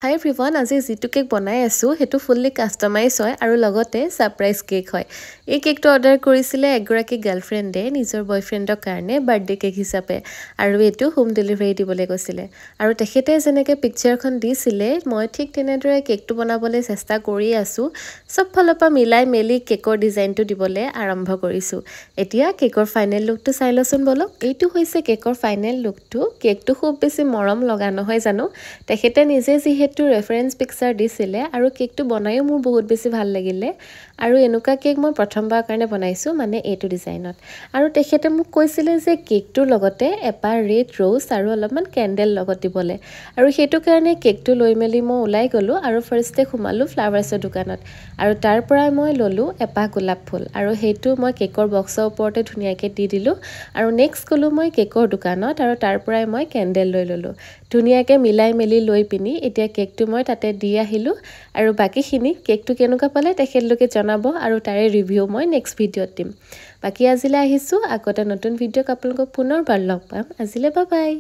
Hi everyone, আজি যিটো cake বনাই আছো হেতু ফুললি কাস্টমাইজ হয় আৰু লগতে সাৰপ্ৰাইজ কেক হয়। এই কেকটো অৰ্ডাৰ কৰিছিলে একগৰাকী গাৰ্লফ্ৰেণ্ডে নিজৰ বয়ফ্ৰেণ্ডৰ কাৰণে বাৰ্থডে কেক হিচাপে আৰু এটো হোম ডেলিভাৰী দিবলৈ কৈছিলে। আৰু তেখেতে যেনেকৈ পিকচাৰখন দিছিলে মই ঠিক তেনেদৰে কেকটো বনাবলৈ চেষ্টা কৰি আছো। সব ফালৰ পৰা মিলাই মেলি কেকৰ ডিজাইনটো দিবলৈ আৰম্ভ কৰিছো। এতিয়া কেকৰ ফাইনেল লুকটো চাই লচোন বলক। এইটো হৈছে কেকৰ ফাইনেল লুকটো। কেকটো খুব বেছি মৰম লগা নহয় জানো। তেখেতে নিজে যিহেতু ৰেফাৰেন্স পিকচাৰ দিছিলে আৰু কেকটো বনায়ো মোৰ বহুত বেছি ভাল লাগিলে আৰু এনেকুৱা কেক মই প্ৰথমবাৰ কাৰণে বনাইছো মানে এইটো ডিজাইনত। আৰু তেখেতে মোক কৈছিলে যে কেকটোৰ লগতে এপাৰ ৰেড ৰ'জ আৰু অলপমান কেন্ডেল লগত দিবলে। আৰু সেইটো কাৰণে কেকটো লৈ মেলি মই ওলাই গলো আৰু ফাৰ্ষ্টে সোমালো ফ্লাৱাৰ্ছৰ দোকানত আৰু তাৰ পৰা মই ললো এপাহ গোলাপ ফুল আৰু সেইটো মই কেকৰ বক্সৰ ওপৰতে ধুনীয়াকৈ দি দিলো আৰু নেক্সট গলো মই কেকৰ দোকানত আৰু তাৰ পৰাই মই কেন্ডেল লৈ ললো। ধুনীয়াকৈ মিলাই মেলি লৈ পিনি এতিয়া কেকটো মই তাতে দি আহিলো আৰু বাকিখিনি কেকটো কেনেকুৱা পালে তেখেতলোকে জনাব আৰু তাৰে ৰিভিউ মই নেক্সট ভিডিঅ'ত দিম। বাকি আজিলৈ আহিছো আগতে নতুন ভিডিঅ'ক আপোনালোকক পুনৰবাৰ লগ পাম। আজিলৈ বাই বাই।